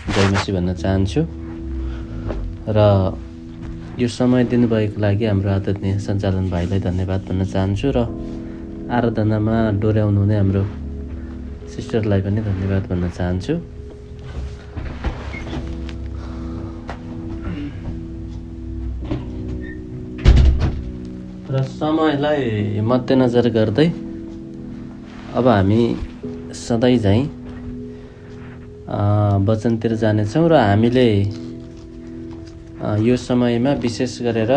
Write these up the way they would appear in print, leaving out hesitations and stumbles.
जय मसीह भन्न चाहन्छु र यो समय दिनुभएको लागि हाम्रो आदरणीय सञ्चालन भाइलाई धन्यवाद भन्न चाहन्छु र आराधनामा डोर्याउनु हुने हाम्रो सिस्टरलाई पनि धन्यवाद भन्न चाहन्छु। र समयलाई मध्यनजर गर्दै अब हामी सधैँ झैँ वचनतिर जानेछौँ र हामीले यो समयमा विशेष गरेर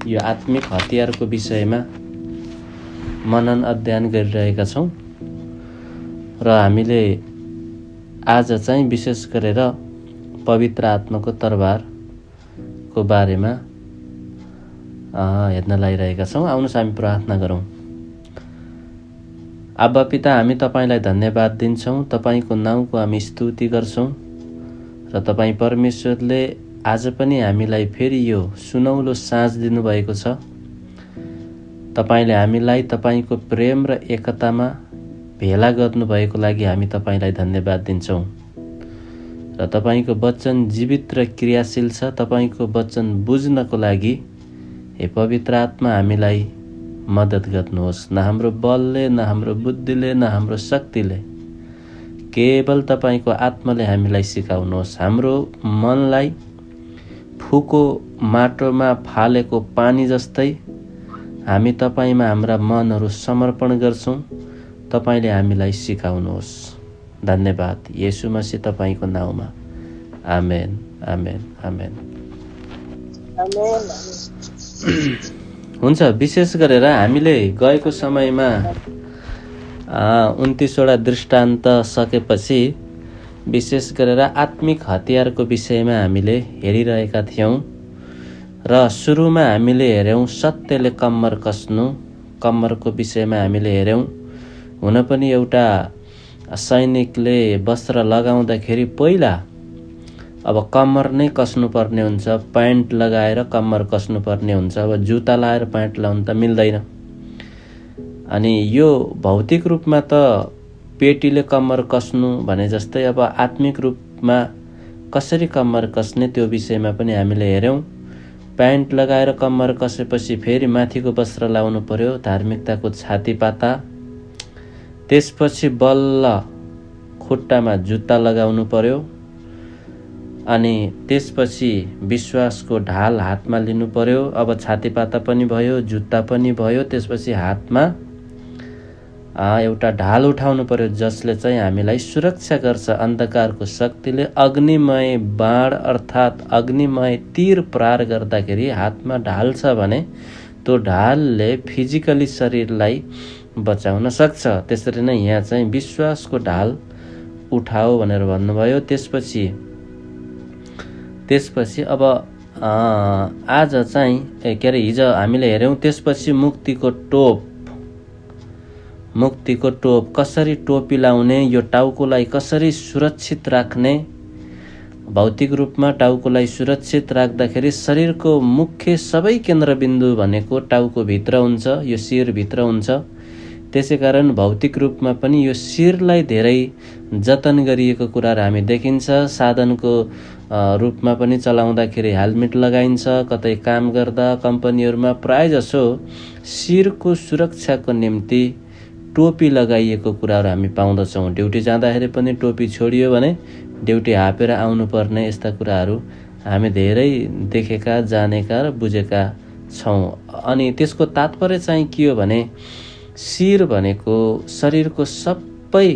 यो आत्मिक हतियारको विषयमा मनन अध्ययन गरिरहेका छौँ र हामीले आज चाहिँ विशेष गरेर पवित्र आत्माको तरबारको बारेमा हेर्न लागिरहेका छौँ। आउनुहोस् हामी प्रार्थना गरौँ। आबा पिता, हामी तपाईँलाई धन्यवाद दिन्छौँ, तपाईँको नाउँको हामी स्तुति गर्छौँ र तपाईँ परमेश्वरले आज पनि हामीलाई फेरि यो सुनौलो साँझ दिनुभएको छ। तपाईँले हामीलाई तपाईँको प्रेम र एकतामा भेला गर्नुभएको लागि हामी तपाईँलाई धन्यवाद दिन्छौँ र तपाईँको वचन जीवित र क्रियाशील छ। तपाईँको वचन बुझ्नको लागि हे पवित्र आत्मा हामीलाई मद्दत गर्नुहोस्। न हाम्रो बलले, न हाम्रो बुद्धिले, न हाम्रो शक्तिले, केवल तपाईँको आत्माले हामीलाई सिकाउनुहोस्। हाम्रो मनलाई फुको माटोमा फालेको पानी जस्तै हामी तपाईँमा हाम्रा मनहरू समर्पण गर्छौँ। तपाईँले हामीलाई सिकाउनुहोस्। धन्यवाद येशू मसीह तपाईँको नाउँमा, आमेन आमेन आमेन। हुन्छ, विशेष गरेर हामीले गएको समयमा 29वटा दृष्टान्त सकेपछि विशेष गरेर आत्मिक हतियारको विषयमा हामीले हेरिरहेका थियौँ र सुरुमा हामीले हेऱ्यौँ सत्यले कम्मर कस्नु, कम्मरको विषयमा हामीले हेऱ्यौँ। हुन पनि एउटा सैनिकले वस्त्र लगाउँदाखेरि पहिला अब कम्मर नै कस्नुपर्ने हुन्छ, प्यान्ट लगाएर कम्मर कस्नुपर्ने हुन्छ। अब जुत्ता लगाएर प्यान्ट लगाउनु त मिल्दैन। अनि यो भौतिक रूपमा त पेटीले कम्मर कस्नु भने जस्तै अब आत्मिक रूपमा कसरी कम्मर कस्ने त्यो विषयमा पनि हामीले हेऱ्यौँ। प्यान्ट लगाएर कम्मर कसेपछि फेरि माथिको वस्त्र लाउनु पर्यो, धार्मिकताको छातीपाता। त्यसपछि बल्ल खुट्टामा जुत्ता लगाउनु पर्यो अनि त्यसपछि विश्वासको ढाल हातमा लिनु पर्यो। अब छातीपाता पनि भयो, जुत्ता पनि भयो, त्यसपछि हातमा एउटा ढाल उठाउनु पर्यो जसले चाहिँ हामीलाई सुरक्षा गर्छ अन्धकारको शक्तिले। अग्निमय बाण अर्थात् अग्निमय तीर प्रहार गर्दाखेरि हातमा ढाल छ भने त्यो ढालले फिजिकली शरीरलाई बचाउन सक्छ। त्यसरी नै यहाँ चाहिँ विश्वासको ढाल उठाओ भनेर भन्नुभयो। त्यसपछि अब आज चाहिँ हिजो हामीले हेऱ्यौँ। त्यसपछि मुक्तिको टोप कसरी टोपी लाउने, यो टाउकोलाई कसरी सुरक्षित राख्ने। भौतिक रूपमा टाउकोलाई सुरक्षित राख्दाखेरि शरीरको मुख्य सबै केन्द्रबिन्दु भनेको टाउकोभित्र हुन्छ, यो शिरभित्र हुन्छ। त्यसै कारण भौतिक रूपमा पनि यो शिरलाई धेरै जतन गरिएको कुराहरू हामी देखिन्छ। साधनको रूपमा पनि चलाउँदाखेरि हेलमेट लगाइन्छ, कतै काम गर्दा कम्पनीहरूमा प्रायःजसो शिरको सुरक्षाको निम्ति टोपी लगाइएको कुराहरू हामी पाउँदछौँ। ड्युटी जाँदाखेरि पनि टोपी छोडियो भने ड्युटी हापेर आउनुपर्ने यस्ता कुराहरू हामी धेरै देखेका, जानेका र बुझेका छौँ। अनि त्यसको तात्पर्य चाहिँ के हो भने शिर भनेको शरीरको सबै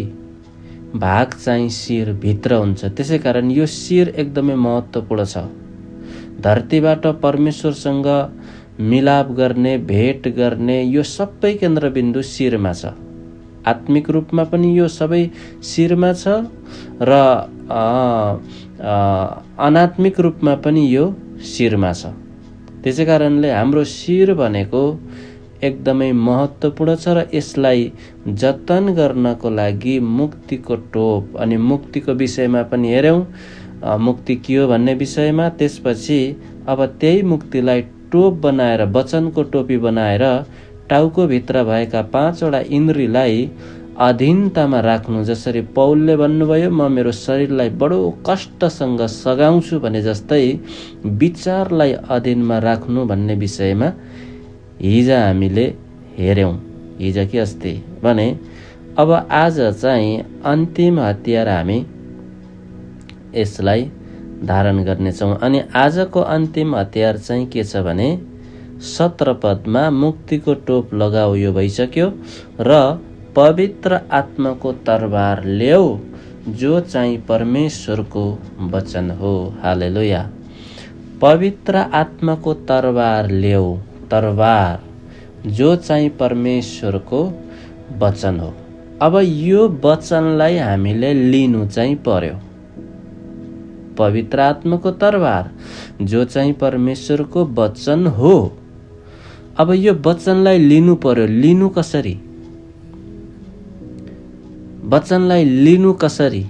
भाग चाहिँ शिरभित्र हुन्छ। त्यसै कारण यो शिर एकदमै महत्त्वपूर्ण छ। धरतीबाट परमेश्वरसँग मिलाप गर्ने, भेट गर्ने यो सबै केन्द्रबिन्दु शिरमा छ। आत्मिक रूपमा पनि यो सबै शिरमा छ र अनात्मिक रूपमा पनि यो शिरमा छ। त्यसै कारणले हाम्रो शिर भनेको एकदमै महत्त्वपूर्ण छ र यसलाई जतन गर्नको लागि मुक्तिको टोप अनि मुक्तिको विषयमा पनि हेऱ्यौँ, मुक्ति के हो भन्ने विषयमा। त्यसपछि अब त्यही मुक्तिलाई टोप बनाएर, वचनको टोपी बनाएर टाउकोभित्र भएका 5वटा इन्द्रियलाई अधीनतामा राख्नु, जसरी पौलले भन्नुभयो म मेरो शरीरलाई बडो कष्टसँग सघाउँछु भने जस्तै विचारलाई अधीनमा राख्नु भन्ने विषयमा हिजो हामीले हेऱ्यौँ। हिजो कि अस्ति भने अब आज चाहिँ अन्तिम हतियार हामी यसलाई धारण गर्नेछौँ। अनि आजको अन्तिम हतियार चाहिँ के छ भने 17 पदमा मुक्तिको टोप लगाऊ यो भइसक्यो र पवित्र आत्माको तरबार ल्याऊ जो चाहिँ परमेश्वरको वचन हो। हालेलुया। पवित्र आत्माको तरबार ल्याऊ, तरबार जो चाहिँ परमेश्वरको वचन हो। अब यो वचनलाई हामीले लिनु चाहिँ पर्यो। पवित्र आत्माको तरबार जो चाहिँ परमेश्वरको वचन हो। अब यो वचनलाई लिनु पर्यो। लिनु कसरी? वचनलाई लिनु कसरी?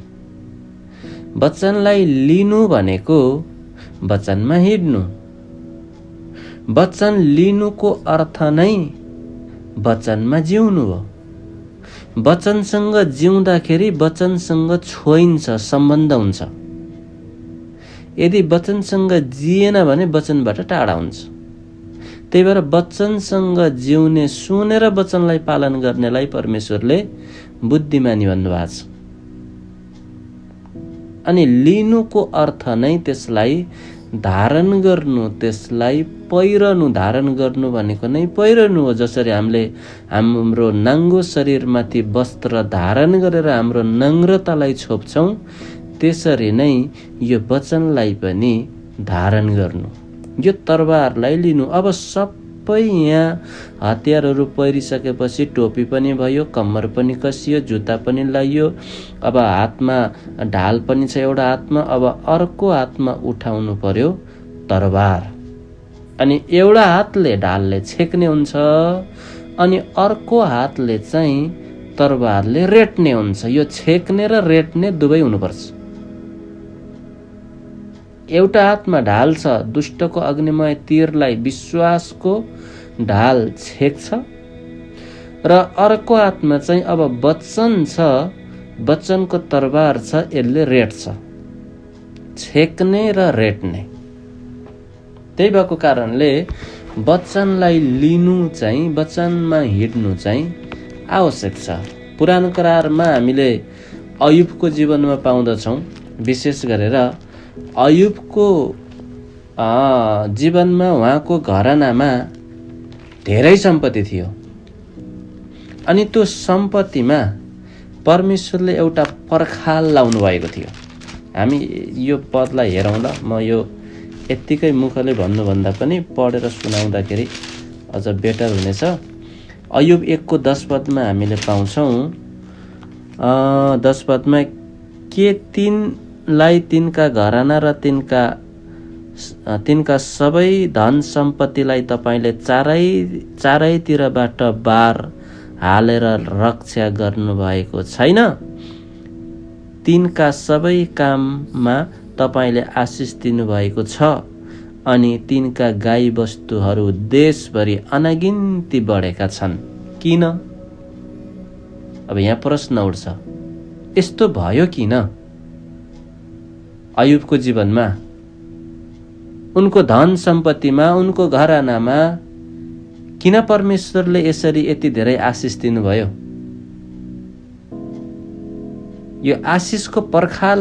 वचनलाई लिनु भनेको वचनमा हिँड्नु। वचन लिनुको अर्थ नै वचनमा जिउनु हो। वचनसँग जिउँदाखेरि वचनसँग छोइन्छ, सम्बन्ध हुन्छ। यदि वचनसँग जिएन भने वचनबाट टाढा हुन्छ। त्यही भएर वचनसँग जिउने, सुनेर वचनलाई पालन गर्नेलाई परमेश्वरले बुद्धिमानी भन्नुभएको छ। अनि लिनुको अर्थ नै त्यसलाई धारण गर्नु, त्यसलाई पहिरनु। धारण गर्नु भनेको नै पहिरनु हो। जसरी हामीले हाम्रो नाङ्गो शरीरमाथि वस्त्र धारण गरेर हाम्रो नम्रतालाई छोप्छौँ, त्यसरी नै यो वचनलाई पनि धारण गर्नु, यो तरबारलाई लिनु। अब सबै यहाँ हतियारहरू पहिरिसकेपछि टोपी पनि भयो, कम्मर पनि कसियो, जुत्ता पनि लगाइयो, अब हातमा ढाल पनि छ एउटा हातमा। अब अर्को हातमा उठाउनु पर्यो तरबार। अनि एउटा हातले ढालले छेक्ने हुन्छ अनि अर्को हातले चाहिँ तरबारले रेट्ने हुन्छ। यो छेक्ने र रेट्ने दुवै हुनुपर्छ। एउटा हातमा ढाल छ, दुष्टको अग्निमय तीरलाई विश्वासको ढाल छेक्छ, र अर्को हातमा चाहिँ अब वचन छ, वचनको तरबार छ, यसले रेट्छ। छेक्ने र रेट्ने। त्यही भएको कारणले वचनलाई लिनु चाहिँ, वचनमा हिँड्नु चाहिँ आवश्यक छ। पुरानो करारमा हामीले अयुबको जीवनमा पाउँदछौँ। विशेष गरेर अयुबको जीवनमा उहाँको घरानामा धेरै सम्पत्ति थियो। अनि त्यो सम्पत्तिमा परमेश्वरले एउटा पर्खाल लाउनु भएको थियो। हामी यो पदलाई हेरौँ ल। म यो यत्तिकै मुखले भन्नुभन्दा पनि पढेर सुनाउँदाखेरि अझ बेटर हुनेछ। अयुब 1को 10 पदमा हामीले पाउँछौँ। 10 पदमा के तिनलाई तिनका घराना र तिनका सबै धन सम्पत्तिलाई तपाईँले चारैतिरबाट बार हालेर रक्षा गर्नुभएको छैन? तिनका सबै काममा तपाईँले आशिष दिनुभएको छ अनि तिनका गाई वस्तुहरू देशभरि अनगिन्ती बढेका छन्। किन? अब यहाँ प्रश्न उठ्छ, यस्तो भयो किन? अयुबको जीवनमा, उनको धन सम्पत्तिमा, उनको घरानामा किन परमेश्वरले यसरी यति धेरै आशिष दिनुभयो? यो आशिषको पर्खाल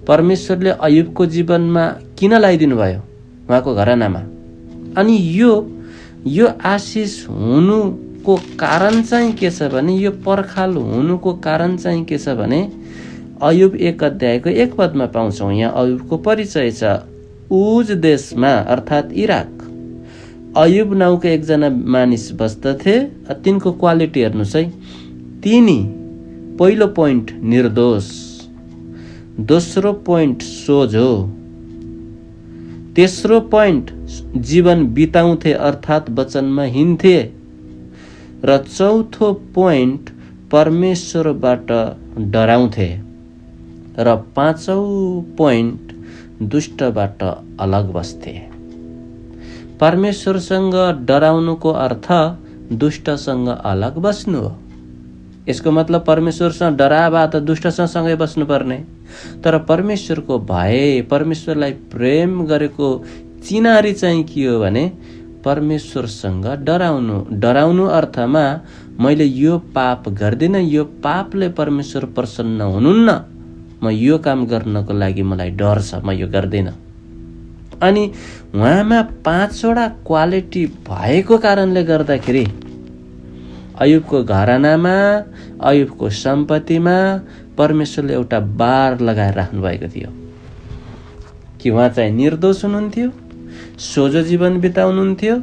परमेश्वरले अयुबको जीवनमा किन लगाइदिनु भयो उहाँको घरानामा? अनि यो आशिष हुनुको कारण चाहिँ के छ भने, यो पर्खाल हुनुको कारण चाहिँ के छ भने, अयुब 1 अध्यायको 1 पदमा पाउँछौँ। यहाँ अयुबको परिचय छ। उज देशमा अर्थात् इराक अयुब नाउँको एकजना मानिस बस्दथे। तिनको क्वालिटी हेर्नुहोस् है। तिनी पहिलो पोइन्ट निर्दोष, दोस्रो पोइन्ट सोझो, तेस्रो पोइन्ट जीवन बिताउँथे अर्थात् वचनमा हिँड्थे, र चौथो पोइन्ट परमेश्वरबाट डराउँथे, र पाँचौं पोइन्ट दुष्टबाट अलग बस्थे। परमेश्वरसँग डराउनुको अर्थ दुष्टसँग अलग बस्नु हो। यसको मतलब परमेश्वरसँग डरावा त दुष्टसँग सँगै बस्नुपर्ने। तर परमेश्वरको भय, परमेश्वरलाई प्रेम गरेको चिनारी चाहिँ के हो भने परमेश्वरसँग डराउनु अर्थमा मैले यो पाप गर्दिनँ, यो पापले परमेश्वर प्रसन्न हुनुहुन्न, म यो काम गर्नको लागि मलाई डर छ, म यो गर्दिनँ। अनि उहाँमा 5 वटा क्वालिटी भएको कारणले गर्दाखेरि अयुबको घरानामा, अयुबको सम्पत्तिमा परमेश्वरले एउटा बार लगाएर राख्नु भएको थियो कि उहाँ चाहिँ निर्दोष हुनुहुन्थ्यो, सोझो जीवन बिताउनुहुन्थ्यो,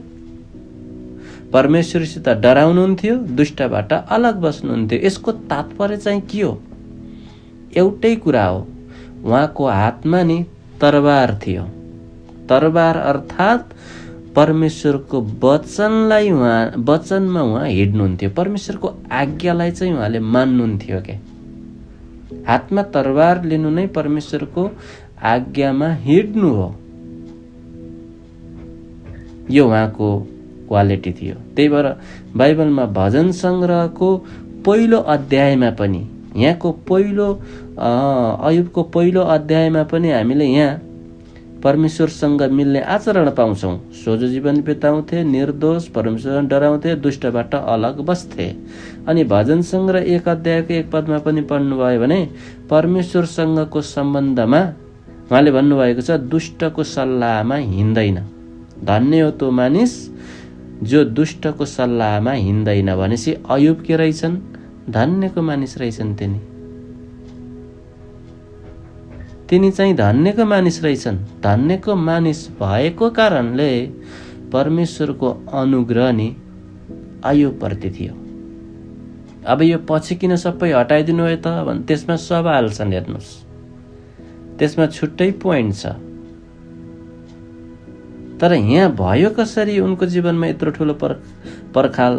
परमेश्वरसित डराउनुहुन्थ्यो, दुष्टबाट अलग बस्नुहुन्थ्यो। यसको तात्पर्य चाहिँ के हो? एउटै कुरा हो, उहाँको हातमा नि तरबार थियो। तरबार अर्थात् परमेश्वरको वचनमा उहाँ हिँड्नुहुन्थ्यो, परमेश्वरको आज्ञालाई चाहिँ उहाँले मान्नुहुन्थ्यो के। हातमा तरबार लिनु नै परमेश्वरको आज्ञामा हिँड्नु हो, यो उहाँको क्वालिटी थियो। त्यही भएर बाइबलमा भजन सङ्ग्रहको पहिलो अध्यायमा पनि, यहाँको अयुबको पहिलो अध्यायमा पनि हामीले यहाँ परमेश्वरसँग मिल्ने आचरण पाउँछौँ। सोझो जीवन बिताउँथे, निर्दोष, परमेश्वरसँग डराउँथे, दुष्टबाट अलग बस्थे। अनि भजन सङ्ग्रह 1 अध्यायको 1 पदमा पनि पढ्नुभयो भने परमेश्वरसँगको सम्बन्धमा उहाँले भन्नुभएको छ, दुष्टको सल्लाहमा हिँड्दैन। धन्य हो त्यो मानिस जो दुष्टको सल्लाहमा हिँड्दैन। भनेपछि अयुब के रहेछन्? धन्यको मानिस रहेछन्। तिनी चाहिँ धन्यको मानिस रहेछन्। धन्यको मानिस भएको कारणले परमेश्वरको अनुग्रह नि अयुबप्रति थियो। अब यो पछि किन सबै हटाइदिनु भयो त भने त्यसमा सवाल छन्। हेर्नुहोस्, त्यसमा छुट्टै पोइन्ट छ। तर यहाँ भयो कसरी उनको जीवनमा यत्रो ठुलो पर्खाल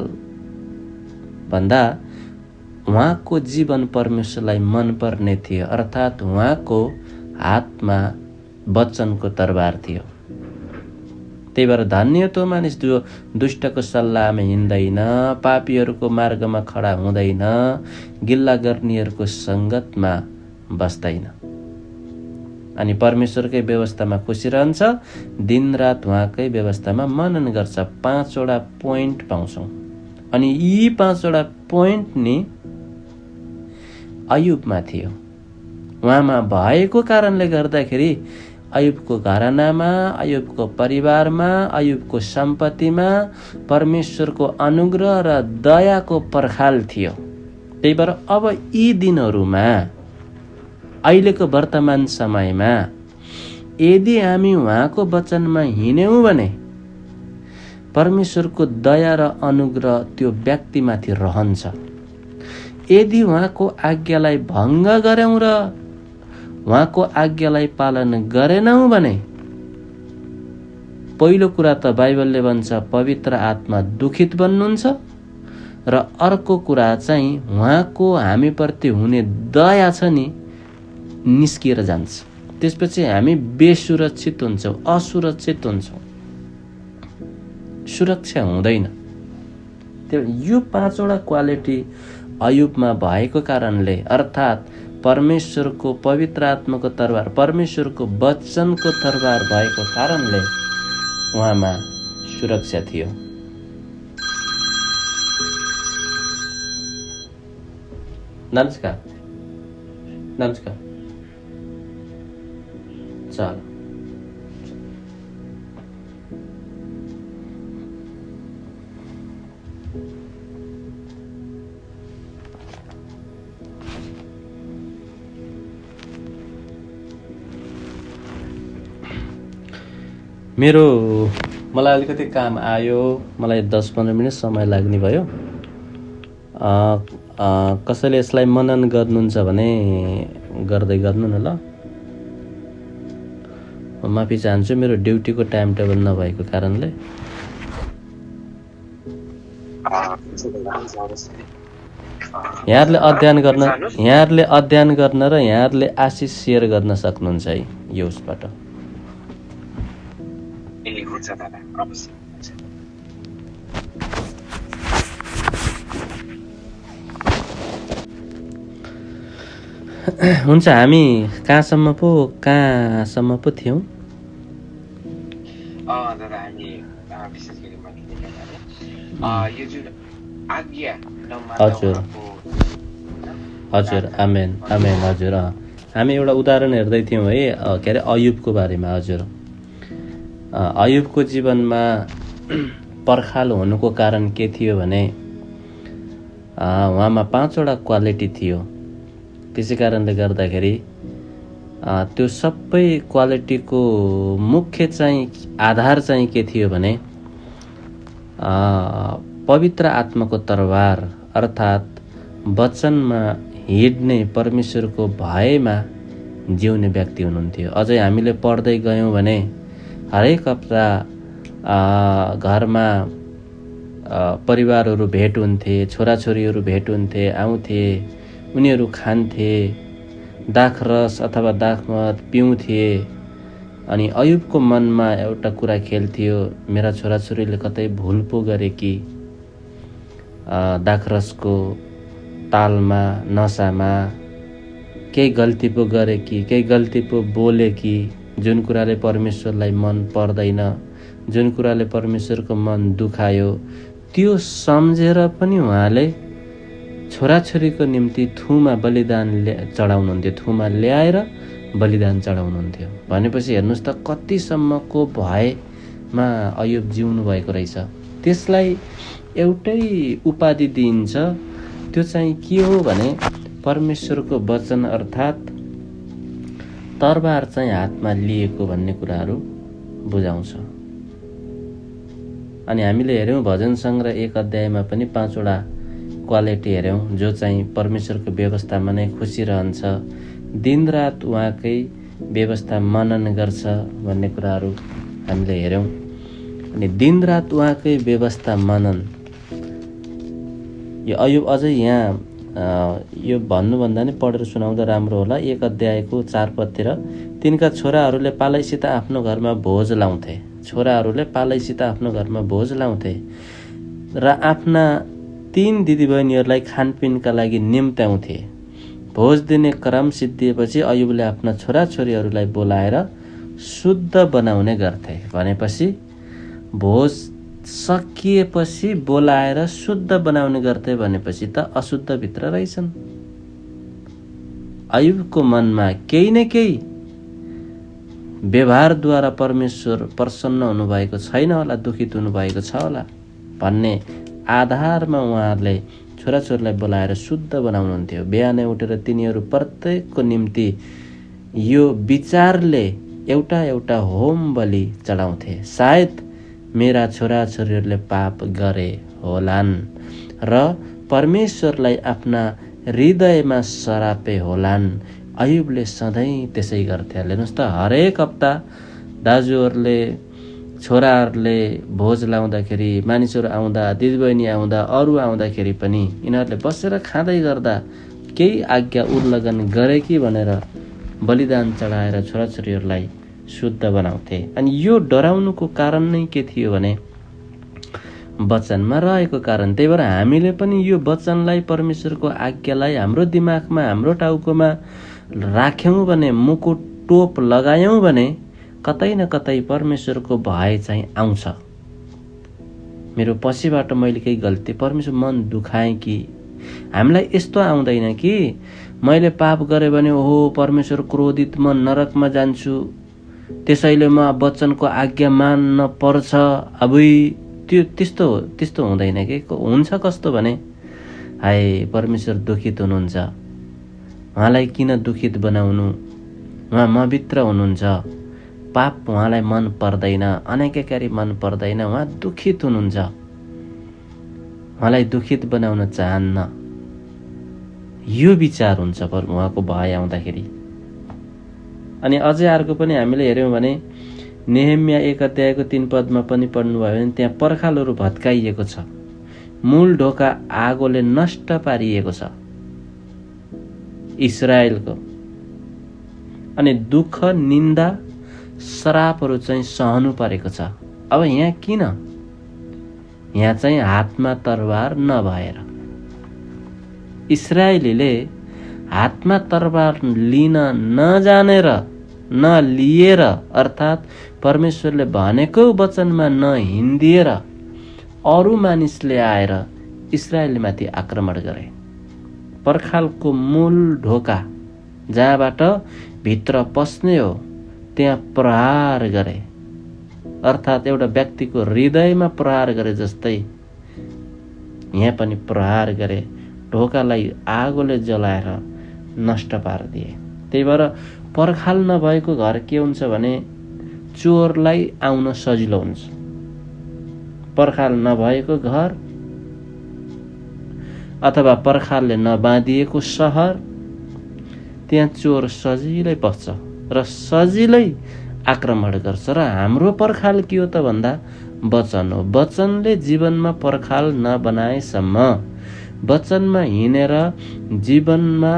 भन्दा उहाँको जीवन परमेश्वरलाई मनपर्ने थियो, अर्थात् उहाँको हातमा वचनको तरबार थियो। त्यही भएर धन्य त्यो मानिस जो दुष्टको सल्लाहमा हिँड्दैन, पापीहरूको मार्गमा खडा हुँदैन, गिल्ला गर्नेहरूको सङ्गतमा बस्दैन, अनि परमेश्वरकै व्यवस्थामा खुसी रहन्छ, दिनरात उहाँकै व्यवस्थामा मनन गर्छ। 5 वटा पोइन्ट पाउँछौँ। अनि यी 5 वटा पोइन्ट नि अयुबमा थियो। उहाँमा भएको कारणले गर्दाखेरि अयुबको घरानामा, अयुबको परिवारमा, अयुबको सम्पत्तिमा परमेश्वरको अनुग्रह र दयाको पर्खाल थियो। त्यही भएर अब यी दिनहरूमा, अहिलेको वर्तमान समयमा यदि हामी उहाँको वचनमा हिँड्यौँ भने परमेश्वरको दया र अनुग्रह त्यो व्यक्तिमाथि रहन्छ। यदि उहाँको आज्ञालाई भङ्ग गर्यौँ र उहाँको आज्ञालाई पालन गरेनौँ भने पहिलो कुरा त बाइबलले भन्छ पवित्र आत्मा दुखित बन्नुहुन्छ, र अर्को कुरा चाहिँ उहाँको हामीप्रति हुने दया छ नि निस्किएर जान्छ। त्यसपछि हामी बेसुरक्षित हुन्छौँ, असुरक्षित हुन्छौँ, सुरक्षा हुँदैन। त्यो यो 5 वटा क्वालिटी अयुबमा भएको कारणले, अर्थात् परमेश्वरको पवित्र आत्माको तरबार, परमेश्वरको वचनको तरबार भएको कारणले उहाँमा सुरक्षा थियो। नमस्कार नमस्कार। चलो मलाई अलिकति काम आयो, मलाई 10-15 मिनट समय लाग्ने भयो। कसैले यसलाई मनन गर्नुहुन्छ भने गर्दै गर्नु न ल। माफी चाहन्छु, मेरो ड्युटीको टाइम टेबल नभएको कारणले। यहाँहरूले अध्ययन गर्न र यहाँहरूले आशिष सेयर गर्न सक्नुहुन्छ है यो उसबाट। हुन्छ दादा, अवश्य। हुन्छ, हामी कहाँसम्म पो थियौँ? दादा हामी विशेष गरी मैले निकाले यो जुन आज्ञा नमान्दा हजुर हजुर, आमेन आमेन। हजुर, हामी एउटा उदाहरण हेर्दै थियौँ है, के अरे अयुबको बारेमा। हजुर, अयुबको जीवनमा पर्खाल हुनुको कारण के थियो भने उहाँमा 5वटा क्वालिटी थियो। त्यसै कारणले गर्दाखेरि त्यो सबै क्वालिटीको मुख्य चाहिँ आधार चाहिँ के थियो भने पवित्र आत्माको तरवार अर्थात् वचनमा हिँड्ने परमेश्वरको भयमा जिउने व्यक्ति हुनुहुन्थ्यो। अझै हामीले पढ्दै गयौँ भने हरेक हप्ता घरमा परिवारहरू भेट हुन्थे, छोराछोरीहरू भेट हुन्थे, आउँथे, उनीहरू खान्थे, दाखरस अथवा दाखमद पिउँथे। अनि अयुबको मनमा एउटा कुरा खेल्थ्यो, मेरा छोराछोरीले कतै भुल पो गरे कि, दाखरसको तालमा नसामा केही गल्ती पो गरे कि, केही गल्ती पो बोले कि, जुन कुराले परमेश्वरलाई मन पर्दैन, जुन कुराले परमेश्वरको मन दुखायो, त्यो सम्झेर पनि उहाँले छोराछोरीको निम्ति थुमा बलिदान चढाउनुहुन्थ्यो, थुमा ल्याएर बलिदान चढाउनुहुन्थ्यो। भनेपछि हेर्नुहोस् त कतिसम्मको भयमा अयुब जिउनु भएको रहेछ। त्यसलाई एउटै उपाधि दिइन्छ, त्यो चाहिँ के हो भने परमेश्वरको वचन अर्थात् तरबार चाहिँ हातमा लिएको भन्ने कुराहरू बुझाउँछ। अनि हामीले हेऱ्यौँ भजन सङ्ग्रह 1 अध्यायमा पनि 5वटा क्वालिटी हेऱ्यौँ, जो चाहिँ परमेश्वरको व्यवस्थामा नै खुसी रहन्छ, दिनरात उहाँकै व्यवस्था मनन गर्छ भन्ने कुराहरू हामीले हेऱ्यौँ। अनि दिनरात उहाँकै व्यवस्था मनन, यो अयुब अझै यहाँ यो भन्नुभन्दा नि पढेर सुनाउँदा राम्रो होला। 1 अध्यायको 4 पदतिर तिनका छोराहरूले पालैसित आफ्नो घरमा भोज लाउँथे, छोराहरूले पालैसित आफ्नो घरमा भोज लाउँथे र आफ्ना 3 दिदीबहिनीहरूलाई खानपिनका लागि निम्त्याउँथे। भोज दिने क्रम सिद्धिएपछि अयुबले आफ्ना छोराछोरीहरूलाई बोलाएर शुद्ध बनाउने गर्थे। भनेपछि भोज सकिएपछि बोलाएर शुद्ध बनाउने गर्थे भनेपछि त अशुद्ध भित्र रहेछन्। अयुबको मनमा केही न केही व्यवहारद्वारा परमेश्वर प्रसन्न हुनुभएको छैन होला, दुखित हुनुभएको छ होला भन्ने आधारमा उहाँहरूले छोराछोरीलाई बोलाएर शुद्ध बनाउनुहुन्थ्यो। बिहानै उठेर तिनीहरू प्रत्येकको निम्ति यो विचारले एउटा एउटा होम बलि चढाउँथे, सायद मेरा छोराछोरीहरूले पाप गरे होलान् र परमेश्वरलाई आफ्ना हृदयमा सरापे होलान्। अयुबले सधैँ त्यसै गर्थे। हेर्नुहोस् त हरेक हप्ता दाजुहरूले छोराहरूले भोज लाउँदाखेरि, मानिसहरू आउँदा, दिदीबहिनी आउँदा, अरू आउँदाखेरि पनि यिनीहरूले बसेर खाँदै गर्दा केही आज्ञा उल्लङ्घन गरे कि भनेर बलिदान चढाएर छोराछोरीहरूलाई शुद्ध बनाउँथे। अनि यो डराउनुको कारण नै के थियो भने वचनमा रहेको कारण। त्यही भएर हामीले पनि यो वचनलाई, परमेश्वरको आज्ञालाई हाम्रो दिमागमा, हाम्रो टाउकोमा राख्यौँ भने, मुकुट टोप लगायौँ भने कतै न कतै परमेश्वरको भय चाहिँ आउँछ। मेरो पछिबाट मैले केही गल्ती, परमेश्वर मन दुखाएँ कि, हामीलाई यस्तो आउँदैन कि मैले पाप गरेँ भने ओहो परमेश्वर क्रोधित, म नरकमा जान्छु, त्यसैले म वचनको आज्ञा मान्न पर्छ। अब त्यो त्यस्तो हुँदैन कि। हुन्छ कस्तो भने हाय परमेश्वर दुखित हुनुहुन्छ, उहाँलाई किन दुखित बनाउनु, उहाँ मभित्र हुनुहुन्छ, पाप उहाँलाई मन पर्दैन, अनाज्ञाकारी मन पर्दैन, उहाँ दुखित हुनुहुन्छ, उहाँलाई दुखित बनाउन चाहन्न। यो विचार हुन्छ पर उहाँको भय आउँदाखेरि। अनि अझै अर्को पनि हामीले हेऱ्यौँ भने नेहेमिया 1 अध्यायको 3 पदमा पनि पढ्नुभयो भने त्यहाँ पर्खालहरू भत्काइएको छ, मूल ढोका आगोले नष्ट पारिएको छ इस्राएलको। अनि दुःख, निन्दा, श्रापहरू चाहिँ सहनु परेको छ। अब यहाँ किन? यहाँ चाहिँ हातमा तरवार नभएर इस्राएलीले हातमा तरबार लिन नजानेर नलिएर अर्थात् परमेश्वरले भनेको वचनमा नहिँडिएर अरू मानिसले आएर इस्राएलमाथि आक्रमण गरे। पर्खालको मूल ढोका जहाँबाट भित्र पस्ने हो त्यहाँ प्रहार गरे, अर्थात् एउटा व्यक्तिको हृदयमा प्रहार गरे जस्तै यहाँ पनि प्रहार गरे, ढोकालाई आगोले जलाएर नष्ट पारिदिए। त्यही भएर पर्खाल नभएको घर के हुन्छ भने चोरलाई आउन सजिलो हुन्छ। पर्खाल नभएको घर अथवा पर्खालले नबाँधिएको सहर, त्यहाँ चोर सजिलै पस्छ र सजिलै आक्रमण गर्छ। र हाम्रो पर्खाल के हो त भन्दा वचन हो। वचनले जीवनमा पर्खाल नबनाएसम्म, वचनमा हिँडेर जीवनमा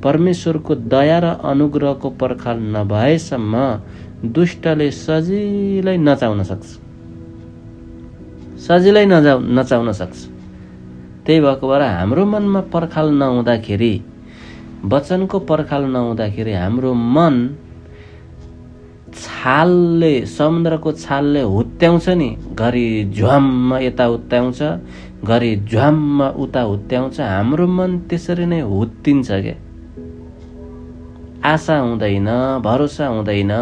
परमेश्वरको दया र अनुग्रहको पर्खाल नभएसम्म दुष्टले सजिलै नचाउन सक्छ, सजिलै नचाउन सक्छ। त्यही भएको भएर हाम्रो मनमा पर्खाल नहुँदाखेरि, वचनको पर्खाल नहुँदाखेरि हाम्रो मन छालले, समुद्रको छालले हुत्याउँछ नि, घरि झ्वाममा यता हुत्याउँछ, घरि झ्वाममा उता हुत्याउँछ। हाम्रो मन त्यसरी नै हुत्तिन्छ के, आशा हुँदैन, भरोसा हुँदैन।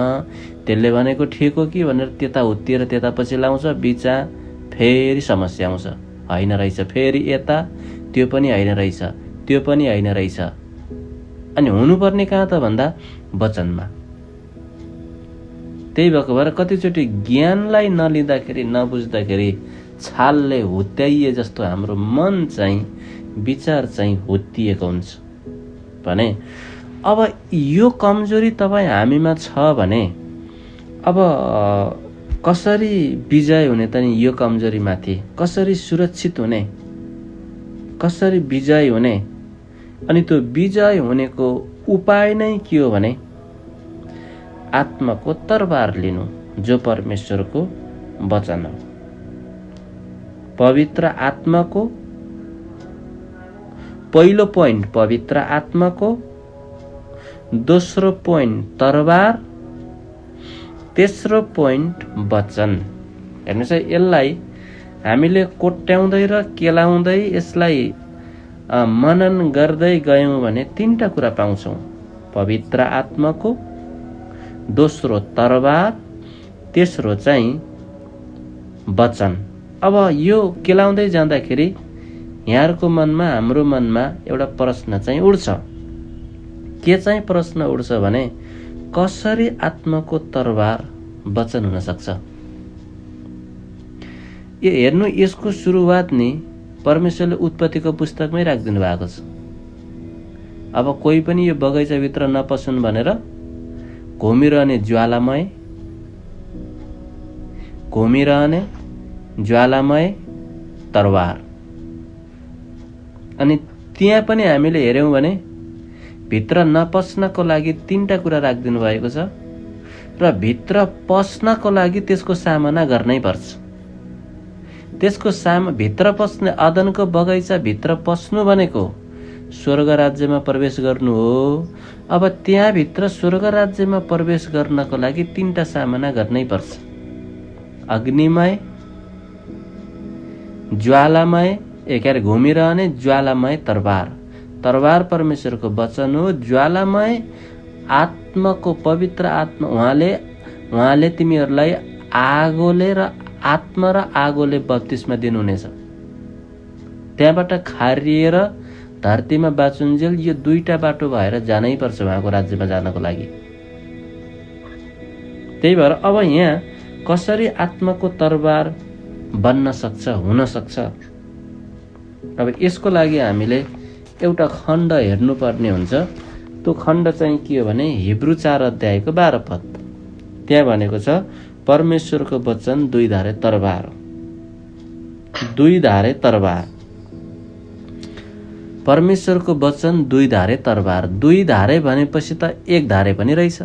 त्यसले भनेको ठिक हो कि भनेर त्यता हुत्तिएर त्यता पछि लाउँछ, बिचा फेरि समस्या आउँछ, होइन रहेछ, फेरि यता त्यो पनि होइन रहेछ, त्यो पनि होइन रहेछ। अनि हुनुपर्ने कहाँ त भन्दा वचनमा। त्यही भएको भएर कतिचोटि ज्ञानलाई नलिँदाखेरि, नबुझ्दाखेरि छालले हुत्याइए जस्तो हाम्रो मन चाहिँ, विचार चाहिँ हुत्तिएको हुन्छ भने अब यो कमजोरी तपाईँ हामीमा छ भने अब कसरी विजय हुने त नि? यो कमजोरीमाथि कसरी सुरक्षित हुने, कसरी विजय हुने? अनि त्यो विजय हुनेको उपाय नै के हो भने आत्माको तरबार लिनु, जो परमेश्वरको वचन हो। पवित्र आत्माको पहिलो पोइन्ट पवित्र आत्माको, दोस्रो पोइन्ट तरबार, तेस्रो पोइन्ट वचन। हेर्नुहोस् है, यसलाई हामीले कोट्याउँदै र केलाउँदै यसलाई मनन गर्दै गयौँ भने तीनटा कुरा पाउँछौँ। पवित्र आत्माको, दोस्रो तरबार, तेस्रो चाहिँ वचन। अब यो केलाउँदै जाँदाखेरि यहाँहरूको मनमा, हाम्रो मनमा एउटा प्रश्न चाहिँ उठ्छ। के चाहिँ प्रश्न उठ्छ भने कसरी आत्माको तरबार वचन हुन सक्छ? यो हेर्नु, यसको सुरुवात नि परमेश्वरले उत्पत्तिको पुस्तकमै राखिदिनु भएको छ। अब कोही पनि यो बगैँचाभित्र नपसुन् भनेर घुमिरहने ज्वालामय तरबार। अनि त्यहाँ पनि हामीले हेऱ्यौँ भने भित्र नपस्नको लागि तीनटा कुरा राखिदिनु भएको छ र भित्र पस्नको लागि त्यसको सामना गर्नै पर्छ। त्यसको भित्र पस्ने, अदनको बगैँचा भित्र पस्नु भनेको स्वर्ग राज्यमा प्रवेश गर्नु हो। अब त्यहाँभित्र स्वर्ग राज्यमा प्रवेश गर्नको लागि तीनटा सामना गर्नै पर्छ। अग्निमय, ज्वालामय, घुमिरहने ज्वालामय तरबार। तरबार परमेश्वरको वचन हो। ज्वालामय आत्माको, पवित्र आत्मा, उहाँले तिमीहरूलाई आगोले र आत्मा र आगोले बप्तिस्मा दिनुहुनेछ। त्यहाँबाट खारिएर धरतीमा बाँचुन्जेल यो दुईटा बाटो भएर जानै पर्छ उहाँको राज्यमा जानको लागि। त्यही भएर अब यहाँ कसरी आत्माको तरबार बन्न सक्छ, हुन सक्छ? अब यसको लागि हामीले एउटा खण्ड हेर्नुपर्ने हुन्छ। त्यो खण्ड चाहिँ के हो भने हिब्रू 4 अध्यायको 12 पद। त्यहाँ भनेको छ परमेश्वरको वचन दुई धारे तरबार हो। दुई धारे तरबार, परमेश्वरको वचन दुई धारे तरबार। दुई धारे भनेपछि त एक धारे पनि रहेछ।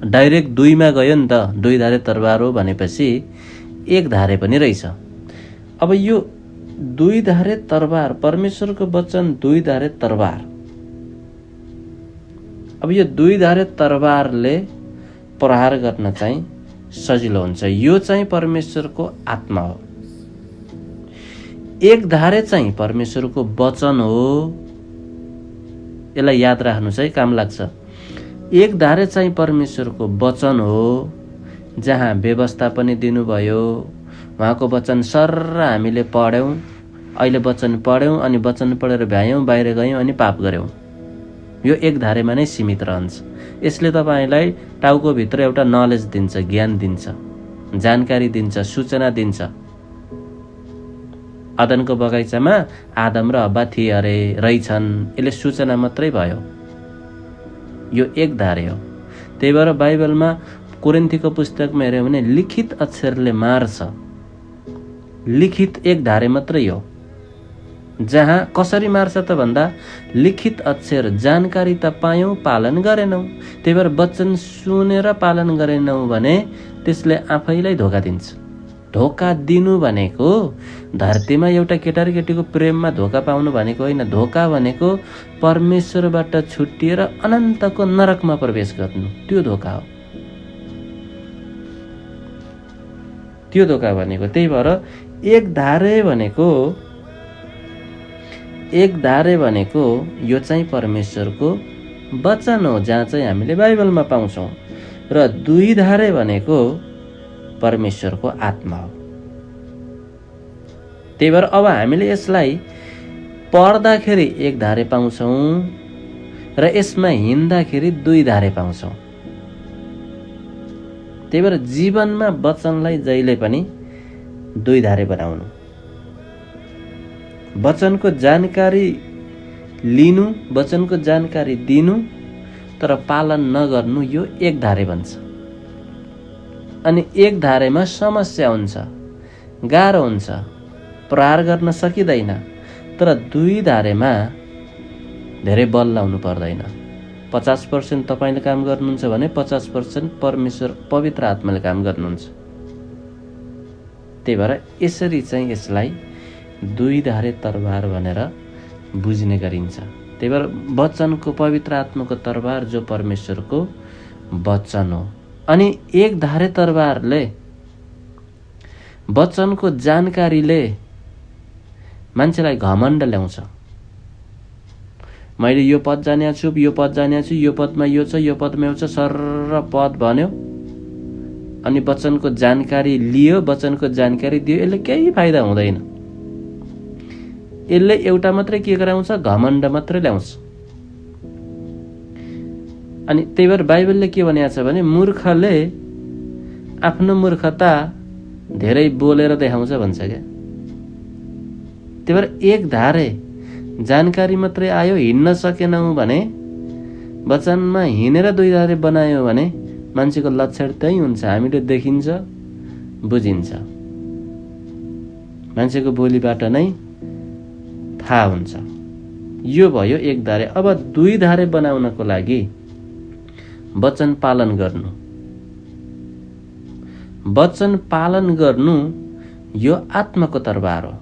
डाइरेक्ट दुईमा गयो नि त। दुई धारे तरबार हो भनेपछि एक धारे पनि रहेछ। अब यो दुई धारे तरबार, परमेश्वरको वचन दुई धारे तरबार। अब यो दुई धारे तरबारले प्रहार गर्न चाहिँ सजिलो हुन्छ। यो चाहिँ परमेश्वरको आत्मा हो। एक धारे चाहिँ परमेश्वरको वचन हो। यसलाई याद राख्नु चाहिँ काम लाग्छ। एक धारे चाहिँ परमेश्वरको वचन हो, जहाँ व्यवस्था पनि दिनुभयो। उहाँको वचन सर्र हामीले पढ्यौँ, अहिले वचन पढ्यौँ अनि वचन पढेर भ्यायौँ, बाहिर गयौँ अनि पाप गऱ्यौँ। यो एक धारेमा नै सीमित रहन्छ। यसले तपाईँलाई टाउकोभित्र एउटा नलेज दिन्छ, ज्ञान दिन्छ, जानकारी दिन्छ, सूचना दिन्छ। अदनको बगैँचामा आदम र हव्वा थिए अरे, रहेछन्, यसले सूचना मात्रै भयो। यो एक धारे हो। त्यही भएर बाइबलमा कोरिन्थीको पुस्तकमा हेऱ्यौँ भने लिखित अक्षरले मार्छ। लिखित एक धारे मात्रै हो। जहाँ कसरी मार्छ त भन्दा लिखित अक्षर, जानकारी त पायौँ, पालन गरेनौँ। त्यही भएर वचन सुनेर पालन गरेनौँ भने त्यसले आफैलाई धोका दिन्छ। धोका दिनु भनेको धरतीमा एउटा केटा र केटीको प्रेममा धोका पाउनु भनेको होइन। धोका भनेको परमेश्वरबाट छुट्टिएर अनन्तको नरकमा प्रवेश गर्नु, त्यो धोका हो। त्यो धोका भनेको। त्यही भएर एक धारे भनेको यो चाहिँ परमेश्वरको वचन हो, जहाँ चाहिँ हामीले बाइबलमा पाउँछौँ। र दुई धारे भनेको परमेश्वरको आत्मा हो। त्यही भएर अब हामीले यसलाई पढ्दाखेरि एक धारे पाउँछौँ र यसमा हिँड्दाखेरि दुई धारे पाउँछौँ। त्यही भएर जीवनमा वचनलाई जहिले पनि दुई धारे बनाउनु, वचनको जानकारी लिनु, वचनको जानकारी दिनु, तर पालन नगर्नु, यो एक धारे बन्छ। अनि एक धारेमा समस्या हुन्छ, गाह्रो हुन्छ, प्रहार गर्न सकिँदैन। तर दुई धारेमा धेरै बल लाउनु पर्दैन। 50% तपाईँले काम गर्नुहुन्छ भने 50% परमेश्वर पवित्र आत्माले काम गर्नुहुन्छ। त्यही भएर यसरी चाहिँ यसलाई दुई धारे तरबार भनेर बुझ्ने गरिन्छ। त्यही भएर वचनको, पवित्र आत्माको तरबार जो परमेश्वरको वचन हो। अनि एक धारे तरबारले, वचनको जानकारीले मान्छेलाई घमण्ड ल्याउँछ। मैले यो पद जानेको छु, यो पद जानेको छु, यो पदमा यो छ, यो पदमा यो छ, सर्र पद भन्यो अनि वचनको जानकारी लियो, वचनको जानकारी दियो, यसले केही फाइदा हुँदैन। यसले एउटा मात्रै के गराउँछ? घमण्ड मात्रै ल्याउँछ। अनि त्यही भएर बाइबलले के भनेको छ भने मूर्खले आफ्नो मूर्खता धेरै बोलेर देखाउँछ भन्छ क्या। त्यही भएर एक धारे जानकारी मात्रै आयो, हिँड्न सकेनौँ भने, वचनमा हिँडेर दुई धारे बनायो भने मान्छेको लक्षण त्यही हुन्छ। हामीले देखिन्छ, बुझिन्छ, मान्छेको बोलीबाट नै थाहा हुन्छ। यो भयो एक धारे। अब दुई धारे बनाउनको लागि वचन पालन गर्नु, वचन पालन गर्नु यो आत्माको तरबार हो।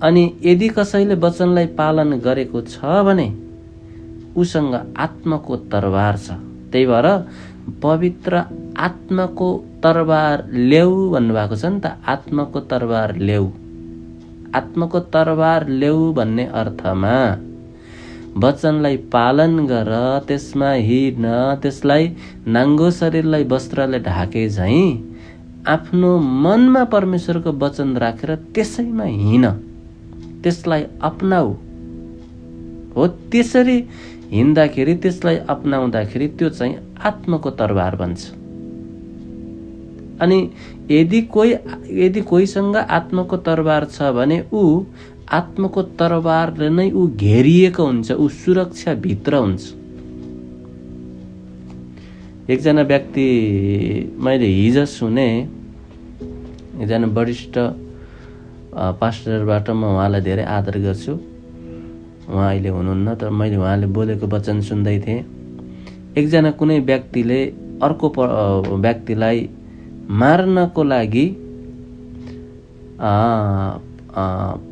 अनि यदि कसैले वचनलाई पालन गरेको छ भने उसँग आत्माको तरबार छ। त्यही भएर पवित्र आत्माको तरबार ल्याऊ भन्नुभएको छ नि त। आत्माको तरबार ल्याऊ, आत्माको तरबार ल्याऊ भन्ने अर्थमा वचनलाई पालन गर, त्यसमा हिँड्न, त्यसलाई नाङ्गो शरीरलाई वस्त्रले ढाके झैँ आफ्नो मनमा परमेश्वरको वचन राखेर त्यसैमा हिँड, त्यसलाई अपनाऊ। हो, त्यसरी हिँड्दाखेरि, त्यसलाई अपनाउँदाखेरि त्यो चाहिँ आत्माको तरबार बन्छ। अनि यदि कोहीसँग आत्माको तरबार छ भने ऊ आत्माको तरबारले नै ऊ घेरिएको हुन्छ, ऊ सुरक्षा भित्र हुन्छ। एकजना व्यक्ति मैले हिजो सुने, एकजना वरिष्ठ पास्टरबाट, म उहाँलाई धेरै आदर गर्छु। उहाँ अहिले हुनुहुन्न, तर मैले उहाँले बोलेको वचन सुन्दै थिएँ। एकजना कुनै व्यक्तिले अर्को व्यक्तिलाई मार्नको लागि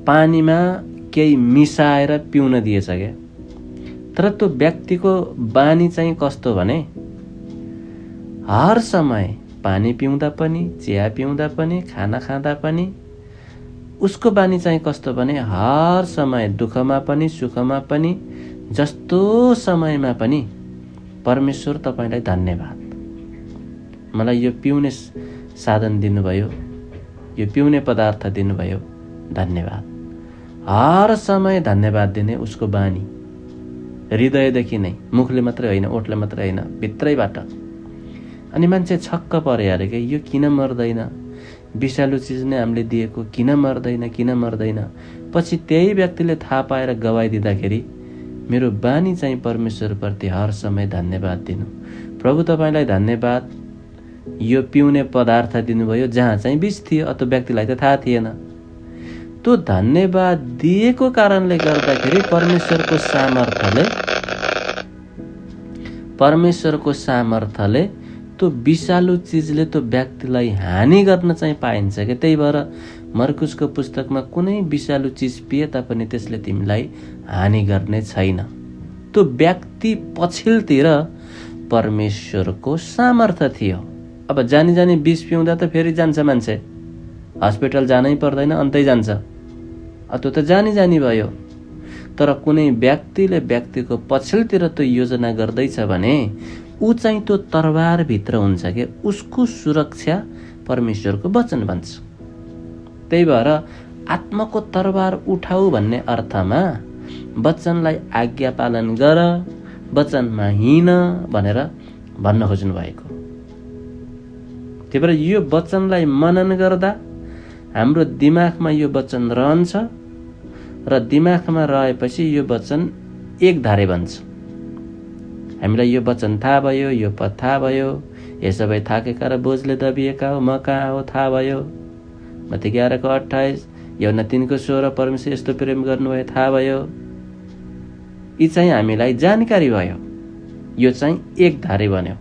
पानीमा केही मिसाएर पिउन दिएछ क्या। तर त्यो व्यक्तिको बानी चाहिँ कस्तो भने हर समय पानी पिउँदा पनि, चिया पिउँदा पनि, खाना खाँदा पनि उसको बानी चाहिँ कस्तो भने हर समय दुःखमा पनि सुखमा पनि जस्तो समयमा पनि परमेश्वर तपाईलाई धन्यवाद, मलाई यो पिउने साधन दिनुभयो, यो पिउने पदार्थ दिनुभयो, धन्यवाद। हर समय धन्यवाद दिने उसको बानी, हृदयदेखि नै, मुखले मात्रै होइन, ओठले मात्रै होइन, भित्रैबाट। अनि मान्छे छक्क परे अरे कि यो किन मर्दैन, विषालु चिज नै हामीले दिएको किन मर्दैन, किन मर्दैन। पछि त्यही व्यक्तिले थाहा पाएर गवाई दिँदाखेरि मेरो बानी चाहिँ परमेश्वरप्रति हर समय धन्यवाद दिनु। प्रभु तपाईँलाई धन्यवाद, यो पिउने पदार्थ दिनुभयो जहाँ चाहिँ विष थियो, अथवा व्यक्तिलाई त थाहा थिएन। त्यो धन्यवाद दिएको कारणले गर्दाखेरि परमेश्वरको सामर्थ्यले त्यो विषालु चिजले त्यो व्यक्तिलाई हानि गर्न चाहिँ पाइन्छ क्या। त्यही भएर मर्कुसको पुस्तकमा कुनै विषालु चिज पिए तापनि त्यसले तिमीलाई हानि गर्ने छैन। त्यो व्यक्ति पछिल्तिर परमेश्वरको सामर्थ्य थियो। अब जानी जानी विष पिउँदा त फेरि जान्छ मान्छे, हस्पिटल जानै पर्दैन, अन्तै जान्छ। त्यो त जानी जानी भयो। तर कुनै व्यक्तिले व्यक्तिको पछिल्तिर त्यो योजना गर्दैछ भने ऊ चाहिँ त्यो तरबारभित्र हुन्छ कि उसको सुरक्षा परमेश्वरको वचन भन्छ। त्यही भएर आत्माको तरबार उठाऊ भन्ने अर्थमा वचनलाई आज्ञा पालन गर, वचनमा हिँड भनेर भन्न खोज्नु भएको। त्यही भएर यो वचनलाई मनन गर्दा हाम्रो दिमागमा यो वचन रहन्छ र दिमागमा रहेपछि यो वचन एक धारे बन्छ। हामीलाई यो वचन थाहा भयो, यो पद थाहा भयो, यो सबै थाकेका र बोझले दबिएका हो, म कहाँ हो थाहा भयो। मत्ती 11:28, यूहन्ना 3:16 परमेश्वर यस्तो प्रेम गर्नुभयो थाहा भयो। यी चाहिँ हामीलाई जानकारी भयो। यो चाहिँ एक धारे बन्यो।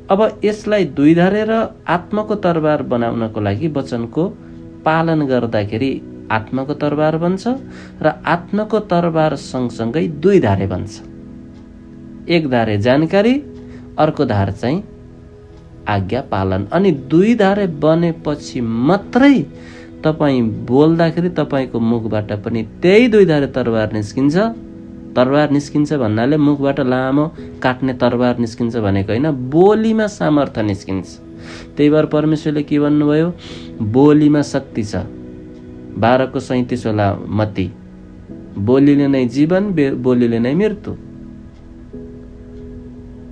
अब यसलाई दुई धारे र आत्माको तरबार बनाउनको लागि वचनको पालन गर्दाखेरि आत्माको तरबार बन्छ र आत्माको तरबार सँगसँगै दुई धारे बन्छ। एक धारे जानकारी, अर्को धार चाहिँ आज्ञा पालन। अनि दुई धारे बनेपछि मात्रै तपाईँ बोल्दाखेरि तपाईँको मुखबाट पनि त्यही दुई धारे तरबार निस्किन्छ। तरबार निस्किन्छ भन्नाले मुखबाट लामो काट्ने तरबार निस्किन्छ भनेको होइन, बोलीमा सामर्थ्य निस्किन्छ। त्यही भएर परमेश्वरले के भन्नुभयो, बोलीमा शक्ति छ। 12:37 होला मत्ती, बोलीले नै जीवन, बोलीले नै मृत्यु।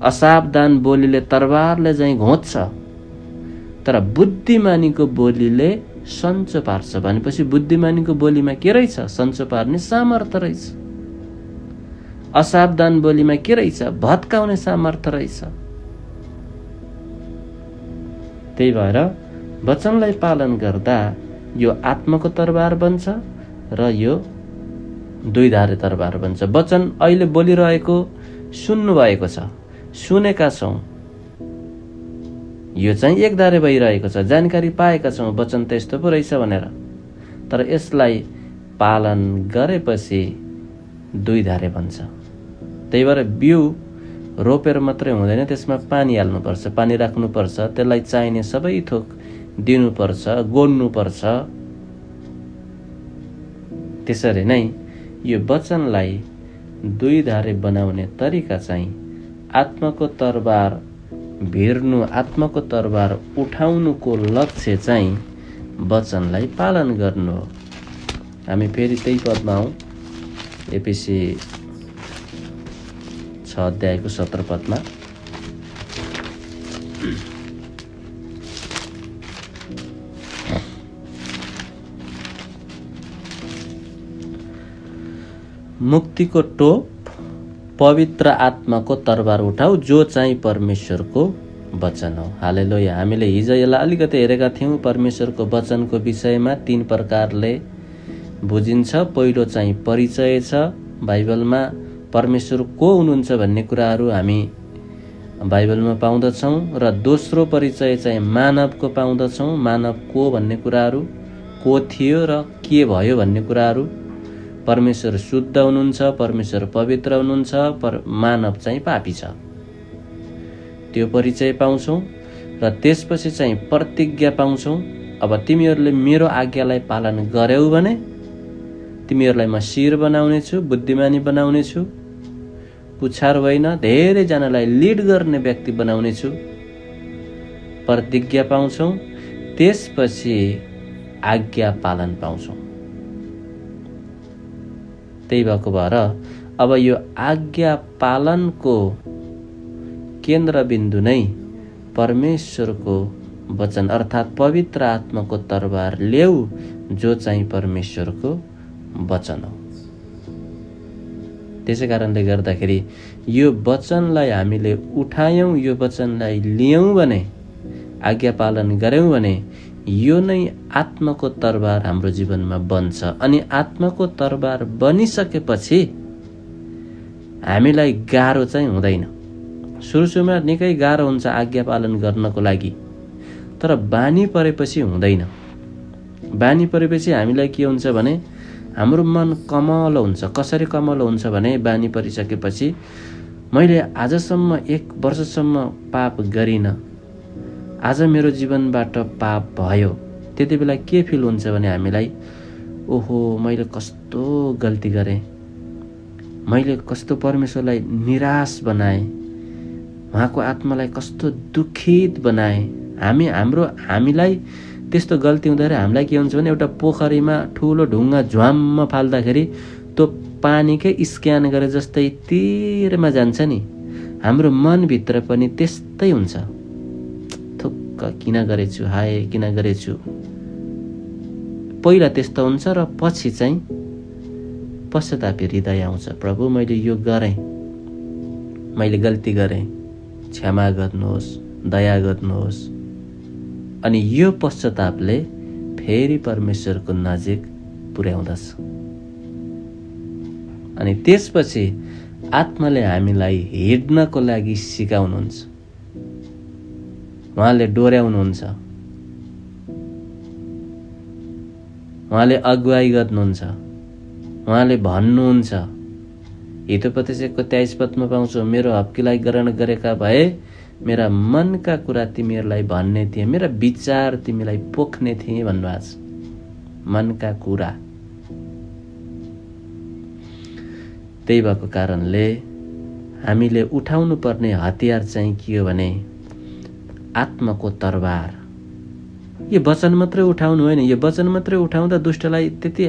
असावधान बोलीले तरबारले चाहिँ घोच्छ, तर बुद्धिमानीको बोलीले सन्चो पार्छ। भनेपछि बुद्धिमानीको बोलीमा के रहेछ, सन्चो पार्ने सामर्थ्य रहेछ। असावधान बोलीमा के रहेछ, भत्काउने सामर्थ्य रहेछ। त्यही भएर वचनलाई पालन गर्दा यो आत्माको तरबार बन्छ र यो दुई धारे तरबार बन्छ। वचन अहिले बोलिरहेको सुन्नु भएको छ, सुनेका छौँ, यो चाहिँ एक धारे भइरहेको छ, जानकारी पाएका छौँ वचन त यस्तो पो रहेछ भनेर। तर यसलाई पालन गरेपछि दुई धारे बन्छ। त्यही भएर बिउ रोपेर मात्रै हुँदैन, त्यसमा पानी हाल्नुपर्छ, पानी राख्नुपर्छ, त्यसलाई चाहिने सबै थोक दिनुपर्छ, गोड्नुपर्छ। त्यसरी नै यो वचनलाई दुई धारे बनाउने तरिका चाहिँ आत्माको तरबार भिर्नु, आत्माको तरबार उठाउनुको लक्ष्य चाहिँ वचनलाई पालन गर्नु हो। हामी फेरि त्यही पदमा हौँ, एफिसी 6:17 पदमा। मुक्तिको टोप पवित्र आत्माको तरबार उठाऊ, जो चाहिँ परमेश्वरको वचन हो। हालेलुया। हामीले हिजो यसलाई अलिकति हेरेका थियौँ। परमेश्वरको वचनको विषयमा 3 प्रकारले बुझिन्छ। पहिलो चाहिँ परिचय छ, बाइबलमा परमेश्वर को हुनुहुन्छ भन्ने कुराहरू हामी बाइबलमा पाउँदछौँ। र दोस्रो परिचय चाहिँ मानवको पाउँदछौँ। मानव को भन्ने कुराहरू, को थियो र के भयो भन्ने कुराहरू। परमेश्वर शुद्ध हुनुहुन्छ, परमेश्वर पवित्र हुनुहुन्छ, मानव चाहिँ पापी छ, त्यो परिचय पाउँछौँ। र त्यसपछि चाहिँ प्रतिज्ञा पाउँछौँ। अब तिमीहरूले मेरो आज्ञालाई पालन गर्यौ भने तिमीहरूलाई म शिर बनाउनेछु, बुद्धिमानी बनाउनेछु, पुछार होइन, धेरैजनालाई लिड गर्ने व्यक्ति बनाउनेछु, प्रतिज्ञा पाउँछौँ। त्यसपछि आज्ञा पालन पाउँछौँ। त्यही भएको भएर अब यो आज्ञा पालनको केन्द्रबिन्दु नै परमेश्वरको वचन अर्थात् पवित्र आत्माको तरबार ल्याऊ, जो चाहिँ परमेश्वरको वचन हो। त्यसै कारणले गर्दाखेरि यो वचनलाई हामीले उठायौँ, यो वचनलाई लियौँ भने, आज्ञा पालन गऱ्यौँ भने यो नै आत्माको तरबार हाम्रो जीवनमा बन्छ। अनि आत्माको तरबार बनिसकेपछि हामीलाई गाह्रो चाहिँ हुँदैन। सुरुमा निकै गाह्रो हुन्छ आज्ञा पालन गर्नको लागि, तर बानी परेपछि हुँदैन। बानी परेपछि हामीलाई के हुन्छ भने हाम्रो मन कमलो हुन्छ। कसरी कमलो हुन्छ भने बानी परिसकेपछि मैले आजसम्म 1 वर्षसम्म पाप गरिनँ, आज मेरो जीवनबाट पाप भयो। त्यति बेला के फिल हुन्छ भने हामीलाई, ओहो मैले कस्तो गल्ती गरेँ, मैले कस्तो परमेश्वरलाई निराश बनाएँ, उहाँको आत्मालाई कस्तो दुखित बनाएँ। हामीलाई त्यस्तो गल्ती हुँदाखेरि हामीलाई के हुन्छ भने एउटा पोखरीमा ठुलो ढुङ्गा झ्वाममा फाल्दाखेरि त्यो पानीकै स्क्यान गरे जस्तै तिरमा जान्छ नि, हाम्रो मनभित्र पनि त्यस्तै हुन्छ। थुक्क किन गरेछु, हाय किन गरेछु, पहिला त्यस्तो हुन्छ र पछि चाहिँ पश्चातापी हृदय आउँछ। प्रभु मैले यो गरेँ, मैले गल्ती गरेँ, क्षमा गर्नुहोस्, दया गर्नुहोस्। अनि यो पश्चातापले फेरि परमेश्वरको नजिक पुर्याउँदछ। अनि त्यसपछि आत्माले हामीलाई हिँड्नको लागि सिकाउनुहुन्छ, उहाँले डोर्याउनुहुन्छ, उहाँले अगुवाई गर्नुहुन्छ, उहाँले भन्नुहुन्छ। हितोपदेश 23 पदमा पाउँछौँ, मेरो हप्कीलाई ग्रहण गरेका भए मेरा मनका कुरा तिमीहरूलाई भन्ने थिए, मेरा विचार तिमीलाई पोख्ने थिए भन्नुभएको छ। मनका कुरा। त्यही भएको कारणले हामीले उठाउनु पर्ने हतियार चाहिँ के हो भने आत्माको तरबार। यो वचन मात्रै उठाउनु होइन, यो वचन मात्रै उठाउँदा दुष्टलाई त्यति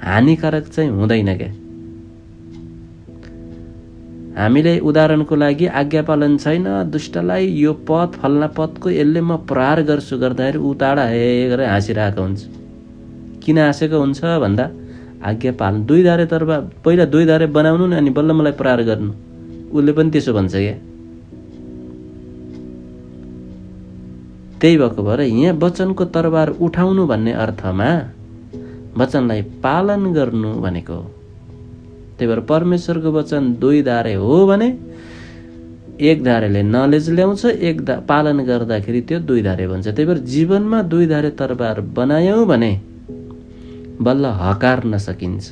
हानिकारक चाहिँ हुँदैन क्या। हामीले उदाहरणको लागि आज्ञा पालन छैन, दुष्टलाई यो पद फल्ना पदको यसले म प्रहार गर्छु गर्दाखेरि उताडा हे गरेर हाँसिरहेको हुन्छ। किन हाँसेको हुन्छ भन्दा आज्ञा पालन, 2 धारे तरबार, पहिला 2 धारे बनाउनु नि अनि बल्ल मलाई प्रहार गर्नु, उसले पनि त्यसो भन्छ क्या। त्यही भएको भएर यहाँ वचनको तरबार उठाउनु भन्ने अर्थमा वचनलाई पालन गर्नु भनेको हो। त्यही भएर परमेश्वरको वचन 2 धारे हो भने 1 धारेले नलेज ल्याउँछ, पालन गर्दाखेरि त्यो 2 धारे बन्छ। त्यही भएर जीवनमा 2 धारे तरबार बनायौँ भने बल्ल हकार्न सकिन्छ।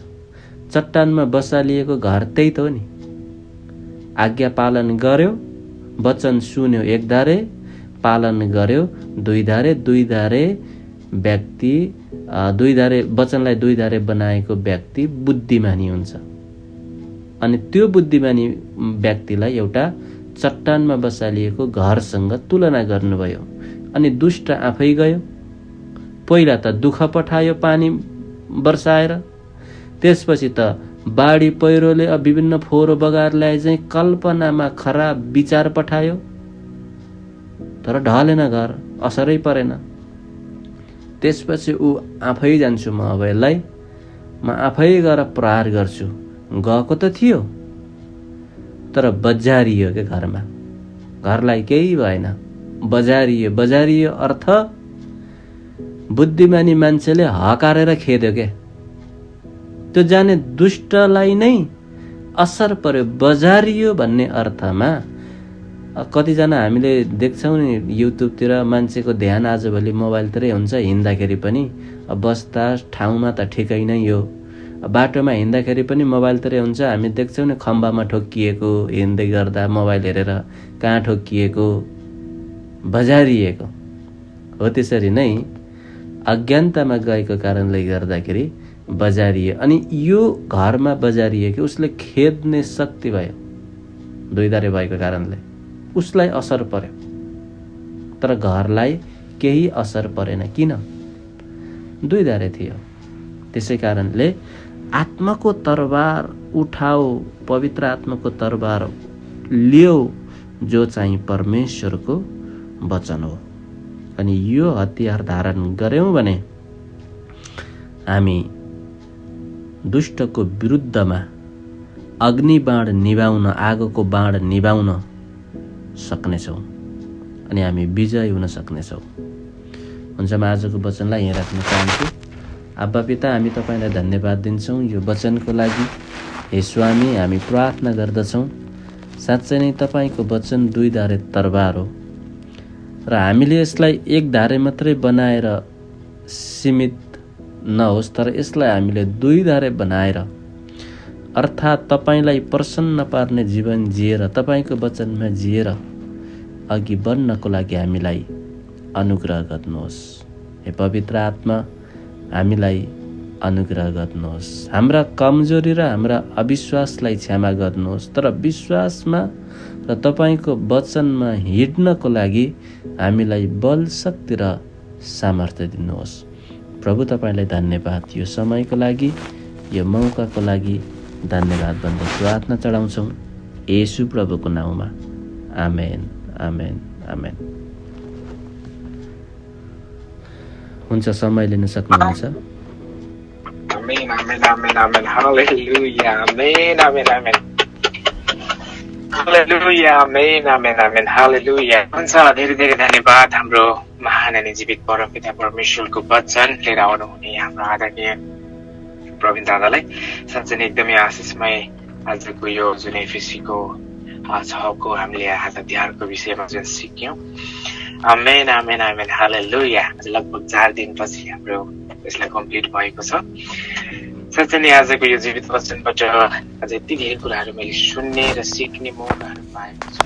चट्टानमा बसालिएको घर त्यही त हो नि। आज्ञा पालन गर्यो, वचन सुन्यो 1 धारे, पालन गर्यो 2 धारे। 2 धारे व्यक्ति 2 धारे वचनलाई 2 धारे बनाएको व्यक्ति बुद्धिमानी हुन्छ। अनि त्यो बुद्धिमानी व्यक्तिलाई एउटा चट्टानमा बसालिएको घरसँग तुलना गर्नुभयो। अनि दुष्ट आफै गयो, पहिला त दुःख पठायो पानी वर्षाएर, त्यसपछि त बाढी पहिरोले विभिन्न फोहोर बगाएर ल्याए चाहिँ कल्पनामा खराब विचार पठायो, तर ढलेन घर, असरै परेन। त्यसपछि ऊ आफै जान्छु म अब यसलाई, म आफै गएर प्रहार गर्छु। गएको त थियो तर बजारियो के घरमा, घरलाई केही भएन, बजारियो। बजारियो अर्थ बुद्धिमानी मान्छेले हकारेर खेद्यो के, त्यो जाने दुष्टलाई नै असर पर्यो। बजारियो भन्ने अर्थमा कतिजना हामीले देख्छौँ नि युट्युबतिर मान्छेको ध्यान आजभोलि मोबाइलतिरै हुन्छ, हिँड्दाखेरि पनि बस्दा ठाउँमा त ठिकै नै हो, बाटोमा हिँड्दाखेरि पनि मोबाइलतिरै हुन्छ। हामी देख्छौँ नि खम्बामा ठोक्किएको, हिँड्दै गर्दा मोबाइल हेरेर कहाँ ठोक्किएको, बजारिएको हो। त्यसरी नै अज्ञानतामा गएको कारणले गर्दाखेरि बजारिए, अनि यो घरमा बजारिए कि उसले खेद्ने शक्ति भयो, दुईधारे भएको कारणले उसलाई असर पर्यो, तर घरलाई केही असर परेन। किन? दुईधारे थियो। त्यसै कारणले आत्माको तरबार उठाओ, पवित्र आत्माको तरबार लियो, जो चाहिँ परमेश्वरको वचन हो। अनि यो हतियार धारण गर्यौं भने हामी दुष्टको विरुद्धमा अग्नि बाण निभाउन, आगोको बाण निभाउन सक्नेछौँ अनि हामी विजय हुन सक्नेछौँ। हुन्छ, म आजको वचनलाई यहीँ राख्न चाहन्छु। आब्बा पिता, हामी तपाईँलाई धन्यवाद दिन्छौँ यो वचनको लागि। हे स्वामी, हामी प्रार्थना गर्दछौँ साँच्चै नै तपाईँको वचन दुई धारे तरबार हो र हामीले यसलाई एक धारे मात्रै बनाएर सीमित नहोस्, तर यसलाई हामीले दुई धारे बनाएर, अर्थात् तपाईँलाई प्रसन्न पार्ने जीवन जिएर, तपाईँको वचनमा जिएर अघि बढ्नको लागि हामीलाई अनुग्रह गर्नुहोस्। हे पवित्र आत्मा, हामीलाई अनुग्रह गर्नुहोस्। हाम्रा कमजोरी र हाम्रा अविश्वासलाई क्षमा गर्नुहोस्, तर विश्वासमा र तपाईँको वचनमा हिँड्नको लागि हामीलाई बल, शक्ति र सामर्थ्य दिनुहोस्। प्रभु, तपाईँलाई धन्यवाद यो समयको लागि, यो मौकाको लागि धन्यवाद भन्दै प्रार्थना चढाउँछौँ येशू प्रभुको नाउँमा। आमेन, आमेन, आमेन। हुन्छ, समय लिन सक्नुहुन्छ। आमेन, आमेन, आमेन, आमेन, हालेलुया, आमेन, आमेन, आमेन, हालेलुया, आमेन, आमेन, आमेन, हालेलुया। हुन्छ, धेरै धेरै धन्यवाद हाम्रो महान अनि जीवित परमपिता परमेश्वरको वचन लिएर आउनुहुने हाम्रो आदरणीय प्रवीण दादालाई साँच्चै नै एकदमै आशिषमय आजको यो जुन एफएसीको 6 को हामीले आज तिहारको विषयमा जुन सिक्यौं। आमेन, आमेन, आमेन, हालेलुया। लगभग 4 दिनपछि हाम्रो यसलाई कम्प्लिट भएको छ। साँच्चै नै आजको यो जीवित वचनबाट अझै यति धेरै कुराहरू मैले सुन्ने र सिक्ने मौकाहरू पाएको छु।